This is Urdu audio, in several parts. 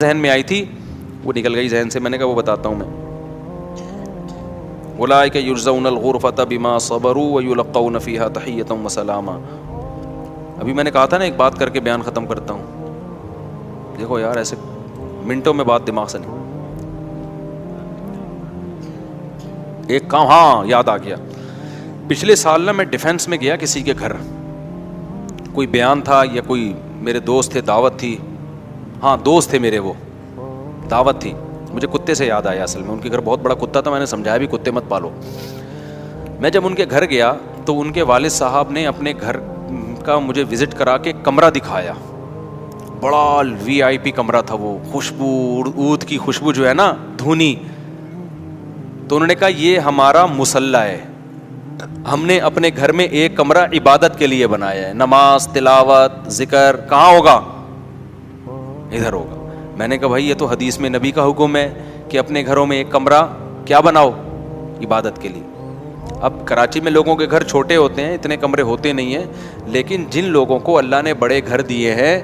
ذہن میں آئی تھی وہ نکل گئی ذہن سے. میں نے کہا وہ بتاتا ہوں میں. اولئک یجزون الغرفۃ بما صبروا ویلقون فیہا تحیۃ وسلاما. ابھی میں نے کہا تھا نا ایک بات کر کے بیان ختم کرتا ہوں. دیکھو یار ایسے منٹوں میں بات دماغ سے نہیں. ایک کام ہاں یاد آ گیا. پچھلے سال نا میں ڈیفینس میں گیا کسی کے گھر, کوئی بیان تھا یا کوئی میرے دوست تھے, دعوت تھی. ہاں دوست تھے میرے, وہ دعوت تھی. مجھے کتے سے یاد آیا, اصل میں ان کے گھر بہت بڑا کتا تھا. میں نے سمجھایا بھی کتے مت پالو. میں جب ان کے گھر گیا تو ان کے والد صاحب نے اپنے گھر کا مجھے وزٹ کرا کے کمرہ دکھایا. بڑا وی آئی پی کمرہ تھا وہ, خوشبو عود کی خوشبو جو ہے نا دھونی. تو انہوں نے کہا یہ ہمارا مصلی ہے, ہم نے اپنے گھر میں ایک کمرہ عبادت کے لیے بنایا ہے. نماز, تلاوت, ذکر کہاں ہوگا؟ ادھر ہوگا. میں نے کہا بھائی یہ تو حدیث میں نبی کا حکم ہے کہ اپنے گھروں میں ایک کمرہ کیا بناؤ؟ عبادت کے لیے. اب کراچی میں لوگوں کے گھر چھوٹے ہوتے ہیں, اتنے کمرے ہوتے نہیں ہیں, لیکن جن لوگوں کو اللہ نے بڑے گھر دیے ہیں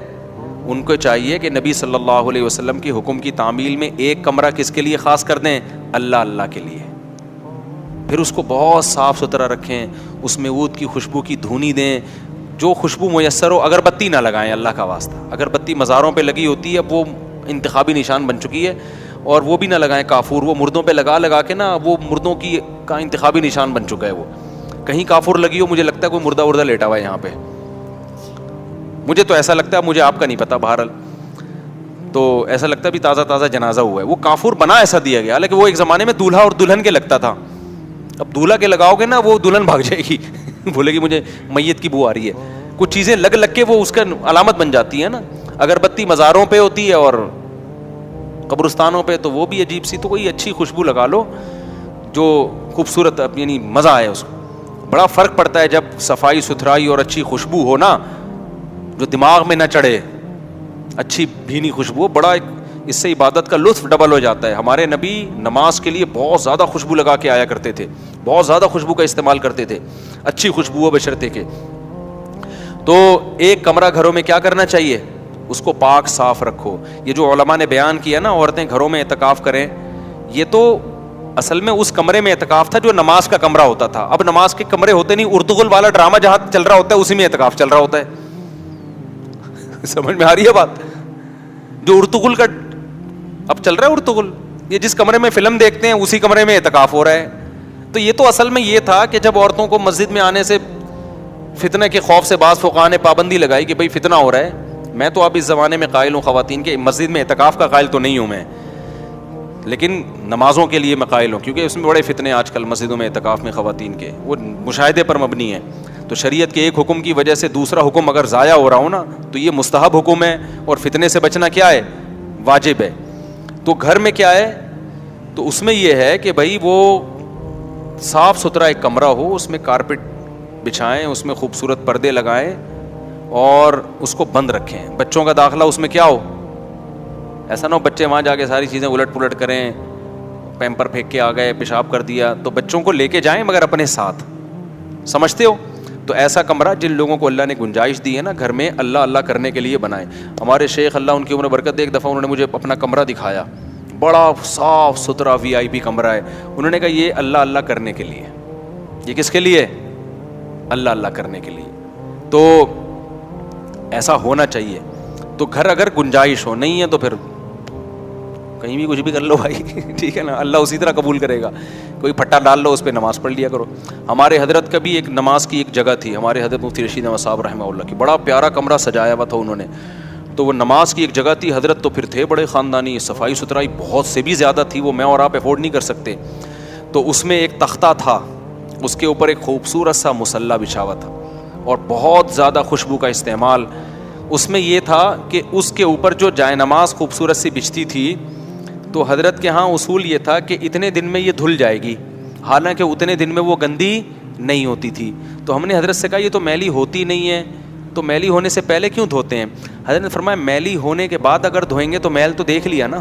ان کو چاہیے کہ نبی صلی اللہ علیہ وسلم کی حکم کی تعمیل میں ایک کمرہ کس کے لیے خاص کر دیں؟ اللہ کے لیے. پھر اس کو بہت صاف ستھرا رکھیں, اس میں عود کی خوشبو کی دھونی دیں, جو خوشبو میسر ہو. اگربتی نہ لگائیں اللہ کا واسطہ. اگربتی مزاروں پہ لگی ہوتی ہے, اب وہ انتخابی نشان بن چکی ہے. اور وہ بھی نہ لگائیں کافور, وہ مردوں پہ لگا کے نا وہ مردوں کی کا انتخابی نشان بن چکا ہے. وہ کہیں کافور لگی ہو, مجھے لگتا ہے کوئی مردہ لیٹا ہوا ہے یہاں پہ, مجھے تو ایسا لگتا ہے, مجھے آپ کا نہیں پتا. بہرحال تو ایسا لگتا ہے بھی تازہ جنازہ ہوا ہے. وہ کافور بنا ایسا دیا گیا, حالانکہ وہ ایک زمانے میں دولہا اور دلہن کے لگتا تھا. اب دولہا کے لگاؤ گے نا وہ دلہن بھاگ جائے گی, بولے گی مجھے میت کی بو آ رہی ہے. کچھ چیزیں لگ کے وہ اس کا علامت بن جاتی ہے نا. اگربتی مزاروں پہ ہوتی ہے اور قبرستانوں پہ, تو وہ بھی عجیب سی. تو کوئی اچھی خوشبو لگا لو جو خوبصورت, یعنی مزہ آئے اس کو. بڑا فرق پڑتا ہے جب صفائی ستھرائی اور اچھی خوشبو ہو نا, جو دماغ میں نہ چڑھے, اچھی بھینی خوشبو. بڑا اس سے عبادت کا لطف ڈبل ہو جاتا ہے. ہمارے نبی نماز کے لیے بہت زیادہ خوشبو لگا کے آیا کرتے تھے, بہت زیادہ خوشبو کا استعمال کرتے تھے, اچھی خوشبو بشرطے کے. تو ایک کمرہ گھروں میں کیا کرنا چاہیے؟ اس کو پاک صاف رکھو. یہ جو علماء نے بیان کیا نا عورتیں گھروں میں اعتکاف کریں, یہ تو اصل میں اس کمرے میں اعتکاف تھا جو نماز کا کمرہ ہوتا تھا. اب نماز کے کمرے ہوتے نہیں, ارطغرل والا ڈرامہ جہاں چل رہا ہوتا ہے اسی میں اعتکاف چل رہا ہوتا ہے. سمجھ میں آ رہی ہے بات؟ جو ارطغرل کا اب چل رہا ہے, ارطغرل یہ جس کمرے میں فلم دیکھتے ہیں اسی کمرے میں اعتکاف ہو رہا ہے. تو یہ تو اصل میں یہ تھا کہ جب عورتوں کو مسجد میں آنے سے فتنہ کے خوف سے بعض فقہاء نے پابندی لگائی کہ بھئی فتنہ ہو رہا ہے. میں تو اب اس زمانے میں قائل ہوں خواتین کے, مسجد میں اعتکاف کا قائل تو نہیں ہوں میں, لیکن نمازوں کے لیے میں قائل ہوں, کیونکہ اس میں بڑے فتنے آج کل مسجدوں میں اعتکاف میں خواتین کے, وہ مشاہدے پر مبنی ہیں. تو شریعت کے ایک حکم کی وجہ سے دوسرا حکم اگر ضائع ہو رہا ہو نا تو یہ مستحب حکم ہے, اور فتنے سے بچنا کیا ہے؟ واجب ہے. تو گھر میں کیا ہے؟ تو اس میں یہ ہے کہ بھائی وہ صاف ستھرا ایک کمرہ ہو, اس میں کارپٹ بچھائیں, اس میں خوبصورت پردے لگائیں اور اس کو بند رکھیں. بچوں کا داخلہ اس میں کیا ہو, ایسا نہ ہو بچے وہاں جا کے ساری چیزیں الٹ پلٹ کریں, پیمپر پھینک کے آ گئے, پیشاب کر دیا. تو بچوں کو لے کے جائیں مگر اپنے ساتھ, سمجھتے ہو؟ تو ایسا کمرہ جن لوگوں کو اللہ نے گنجائش دی ہے نا گھر میں اللہ کرنے کے لیے بنائیں. ہمارے شیخ اللہ ان کی عمر برکت دے, ایک دفعہ انہوں نے مجھے اپنا کمرہ دکھایا, بڑا صاف ستھرا وی آئی پی کمرہ ہے. انہوں نے کہا یہ اللہ کرنے کے لیے. یہ کس کے لیے؟ اللہ کرنے کے لیے. تو ایسا ہونا چاہیے. تو گھر اگر گنجائش ہو, نہیں ہے تو پھر کہیں بھی کچھ بھی کر لو بھائی, ٹھیک ہے نا, اللہ اسی طرح قبول کرے گا. کوئی پھٹا ڈال لو, اس پہ نماز پڑھ لیا کرو. ہمارے حضرت کا بھی ایک نماز کی ایک جگہ تھی, ہمارے حضرت مفتی رشید احمد صاحب رحمہ اللہ کی, بڑا پیارا کمرہ سجایا ہوا تھا انہوں نے. تو وہ نماز کی ایک جگہ تھی. حضرت تو پھر تھے بڑے خاندانی, صفائی ستھرائی بہت سے بھی زیادہ تھی, وہ میں اور آپ افورڈ نہیں کر سکتے. تو اس میں ایک تختہ تھا, اس کے اوپر ایک خوبصورت سا مصلی بچھا ہوا تھا, اور بہت زیادہ خوشبو کا استعمال. اس میں یہ تھا کہ اس کے اوپر جو جائے نماز خوبصورت سی بچھتی تھی, تو حضرت کے ہاں اصول یہ تھا کہ اتنے دن میں یہ دھل جائے گی, حالانکہ اتنے دن میں وہ گندی نہیں ہوتی تھی. تو ہم نے حضرت سے کہا یہ تو میلی ہوتی نہیں ہے, تو میلی ہونے سے پہلے کیوں دھوتے ہیں؟ حضرت نے فرمایا میلی ہونے کے بعد اگر دھوئیں گے تو میل تو دیکھ لیا نا.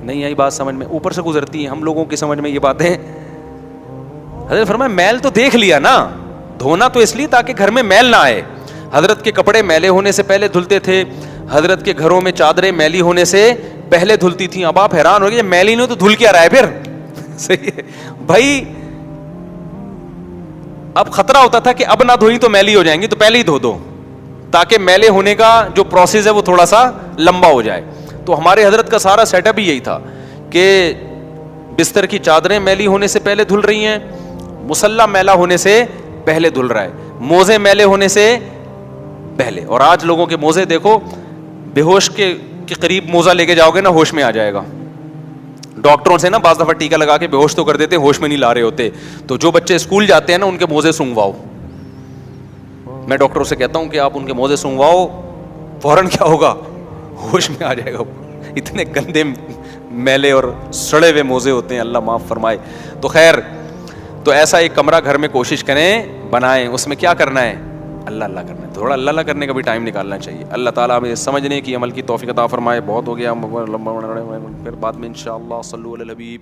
نہیں آئی بات سمجھ میں؟ اوپر سے گزرتی ہیں ہم لوگوں کی سمجھ میں یہ باتیں. حضرت نے فرمایا میل تو دیکھ لیا نا, دھونا تو اس لیے تاکہ گھر میں میل نہ آئے. حضرت کے کپڑے میلے ہونے سے پہلے دھلتے تھے, حضرت کے گھروں میں چادریں میلی ہونے سے پہلے دھلتی تھیں. اب آپ حیران ہو گئے میلی نہیں تو دھل کیا رہا ہے پھر. صحیح ہے بھائی, اب خطرہ ہوتا تھا کہ اب نہ دھوئی تو میلی ہو جائیں گی, تو پہلے ہی دھو دو تاکہ میلے ہونے کا جو پروسیس ہے وہ تھوڑا سا لمبا ہو جائے. تو ہمارے حضرت کا سارا سیٹ اپ ہی یہی تھا کہ بستر کی چادریں میلی ہونے سے پہلے دھل رہی ہیں, مصلی میلا ہونے سے پہلے دھل رہا ہے, موزے میلے ہونے سے پہلے. اور آج لوگوں کے موزے دیکھو, بے ہوش کے قریب موزہ لے کے جاؤ گے نا ہوش میں آ جائے گا. ڈاکٹروں سے نا بعض دفعہ ٹیکا لگا کے بے ہوش تو کر دیتے, ہوش میں نہیں لا رہے ہوتے. تو جو بچے اسکول جاتے ہیں نا ان کے موزے سونگواؤ. میں ڈاکٹروں سے کہتا ہوں کہ آپ ان کے موزے سونگواؤ, فوراً کیا ہوگا, ہوش میں آ جائے گا. اتنے گندے میلے اور سڑے ہوئے موزے ہوتے ہیں, اللہ معاف فرمائے. تو خیر, تو ایسا ایک کمرہ گھر میں کوشش کریں بنائیں. اس میں کیا کرنا ہے, اللہ اللہ کرنا ہے. تھوڑا اللہ اللہ کرنے کا بھی ٹائم نکالنا چاہیے. اللہ تعالیٰ ہمیں سمجھنے کی عمل کی توفیق عطا فرمائے. بہت ہو گیا, پھر بعد میں انشاءاللہ صلو علی الحبیب.